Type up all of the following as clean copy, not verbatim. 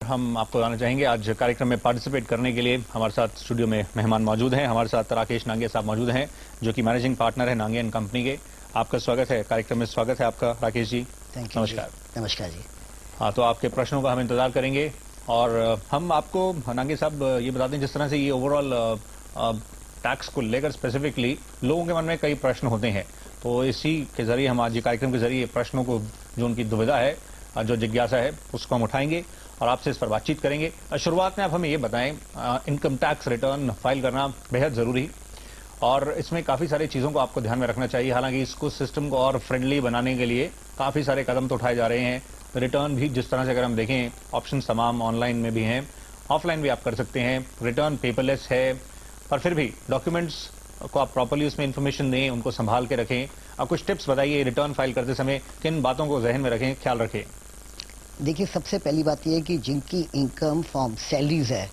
हम आपको बताना चाहेंगे आज कार्यक्रम में पार्टिसिपेट करने के लिए हमारे साथ स्टूडियो में मेहमान मौजूद हैं। हमारे साथ राकेश नांगे साहब मौजूद हैं जो कि मैनेजिंग पार्टनर है नांगे एंड कंपनी के। आपका स्वागत है कार्यक्रम में। स्वागत है आपका राकेश जी। नमस्कार। नमस्कार जी। हाँ, तो आपके प्रश्नों का हम इंतजार करेंगे और हम आपको नांगे साहब ये बता दें, जिस तरह से ये ओवरऑल टैक्स को लेकर स्पेसिफिकली लोगों के मन में कई प्रश्न होते हैं, तो इसी के जरिए हम आज ये कार्यक्रम के जरिए प्रश्नों को, जो उनकी दुविधा है, जो जिज्ञासा है, उसको हम उठाएंगे और आपसे इस पर बातचीत करेंगे। शुरुआत में आप हमें ये बताएं, इनकम टैक्स रिटर्न फाइल करना बेहद जरूरी और इसमें काफी सारी चीजों को आपको ध्यान में रखना चाहिए। हालांकि इसको सिस्टम को और फ्रेंडली बनाने के लिए काफी सारे कदम तो उठाए जा रहे हैं। रिटर्न भी जिस तरह से अगर हम देखें, ऑप्शन तमाम ऑनलाइन में भी हैं, ऑफलाइन भी आप कर सकते हैं। रिटर्न पेपरलेस है, पर फिर भी डॉक्यूमेंट्स को आप प्रॉपर्ली उसमें इन्फॉर्मेशन दें, उनको संभाल के रखें। आप कुछ टिप्स बताइए रिटर्न फाइल करते समय किन बातों को जहन में रखें, ख्याल रखें। देखिए, सबसे पहली बात यह है कि जिनकी इनकम फ्रॉम सैलरीज है,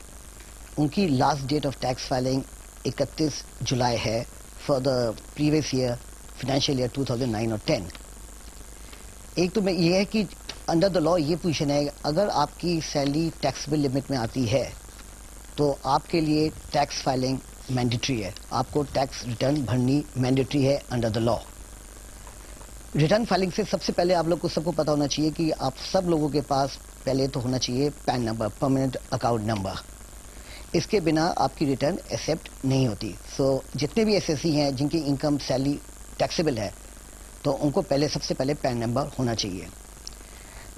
उनकी last date of tax filing 31 July है for the previous year, financial year 2009 और 10। एक तो मैं ये है कि अंडर द लॉ ये पोजीशन है, अगर आपकी सैलरी टैक्सेबल लिमिट में आती है तो आपके लिए टैक्स फाइलिंग मैंडेटरी है, आपको टैक्स रिटर्न भरनी मैंडेटरी है under the law. Return filing से सबसे पहले आप लोग को सबको पता होना चाहिए कि आप सब लोगों के पास पहले तो होना चाहिए pan number, permanent account number. इसके बिना आपकी रिटर्न एक्सेप्ट नहीं होती। सो जितने भी एसएससी हैं जिनकी इनकम सैलरी टैक्सेबल है, तो उनको पहले सबसे पहले पैन नंबर होना चाहिए।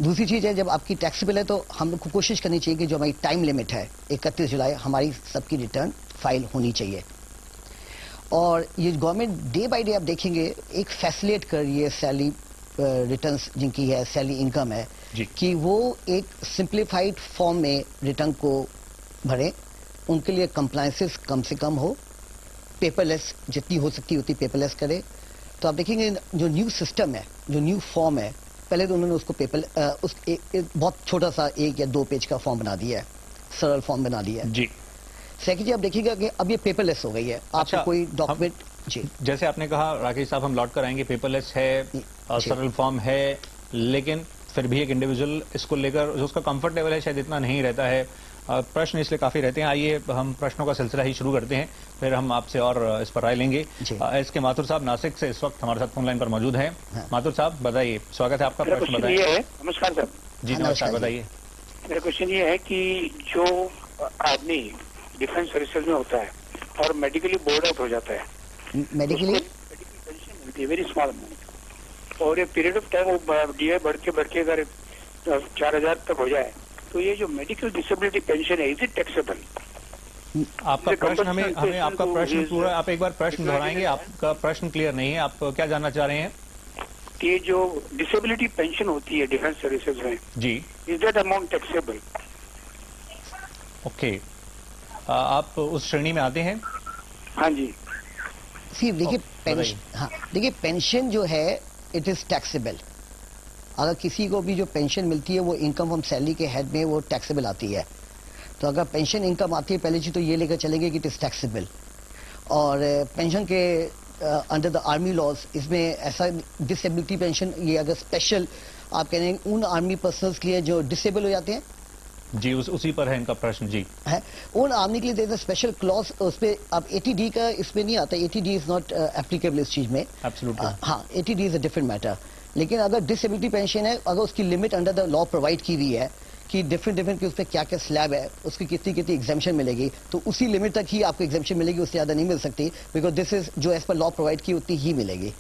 दूसरी चीज है, जब आपकी टैक्सेबल है तो हम लोग को कोशिश करनी चाहिए कि जो हमारी टाइम लिमिट है 31 जुलाई, हमारी सबकी रिटर्न फाइल होनी चाहिए। और ये गवर्नमेंट डे बाय डे आप देखेंगे एक फैसिलिटेट कर रही है सैलरी रिटर्न्स जिनकी है, सैलरी इनकम है, कि वो एक सिंप्लीफाइड फॉर्म में रिटर्न को भरें। उनके लिए कंप्लायंसेस कम से कम हो, पेपरलेस जितनी हो सकती उतनी पेपरलेस करे। तो आप देखेंगे जो न्यू सिस्टम है, जो न्यू फॉर्म है, पहले तो उन्होंने उसको बहुत छोटा सा 1 या 2 पेज का फॉर्म बना दिया है, सरल फॉर्म बना दिया है जी। सेकेंड, आप देखिएगा कि अब ये पेपरलेस हो गई है। आपको कोई डॉक्यूमेंट जी, जैसे आपने कहा राकेश साहब, हम लौट कर आएंगे, पेपरलेस है, सरल फॉर्म है, लेकिन फिर भी एक इंडिविजुअल इसको लेकर जो उसका कंफर्ट लेवल है शायद इतना नहीं रहता है। प्रश्न इसलिए काफी रहते हैं। आइए हम प्रश्नों का सिलसिला ही शुरू करते हैं, फिर हम आपसे और इस पर राय लेंगे। इसके माथुर साहब नासिक से इस वक्त हमारे साथ फोन लाइन पर मौजूद हैं। माथुर साहब बताइए, स्वागत है आपका। प्रश्न बताइए। नमस्कार सर। जी नमस्कार, बताइए। मेरा क्वेश्चन ये है कि जो आदमी डिफेंस सर्विसेज में होता है और मेडिकली बोर्ड आउट हो जाता है, मेडिकल पेंशन मिलती है, वेरी स्मॉल अमाउंट, और एक पीरियड ऑफ टाइम वो डीए बढ़ के अगर 4000 तक हो जाए, तो ये जो मेडिकल डिसेबिलिटी पेंशन है, इज इट टैक्सेबल? आपका प्रश्न हमें आपका प्रश्न पूरा, आप एक बार प्रश्न दोहराएंगे? आपका प्रश्न क्लियर नहीं है, आप क्या जानना चाह रहे हैं? कि जो डिसेबिलिटी पेंशन होती है डिफेंस सर्विसेज में जी, is that amount taxable? Okay, आप उस श्रेणी में आते हैं? हाँ जी। देखिए पेंशन, हाँ देखिए पेंशन जो है इट इज टैक्सेबल। अगर किसी को भी जो पेंशन मिलती है वो इनकम फ्रॉम सैलरी के हेड में वो टैक्सेबल आती है। तो अगर पेंशन इनकम आती है, पहली चीज तो ये लेकर चलेंगे कि इट इज टैक्सेबल। और पेंशन के अंडर द आर्मी लॉज, इसमें ऐसा डिसेबिलिटी पेंशन, ये अगर स्पेशल आप कह रहे हैं उन आर्मी पर्सनल्स के लिए जो डिसेबल हो जाते हैं जी, उसी पर है इनका प्रश्न जी। है उन आर्मी के लिए there is a special clause, उस पे अब 80D का इसमें नहीं आता। 80D इज नॉट एप्लीकेबल इस चीज में। एब्सोल्युटली हाँ, 80D is a different matter. लेकिन अगर डिसेबिलिटी पेंशन है, अगर उसकी limit under the law provide की हुई है कि डिफरेंट कि उस पर क्या क्या स्लैब है, उसकी कितनी एग्जाम्पशन मिलेगी, तो उसी लिमिट तक ही आपको एग्जाम्पशन मिलेगी, उससे ज्यादा नहीं मिल सकती। बिकॉज दिस इज जो एज पर लॉ प्रोवाइड की उतनी ही मिलेगी।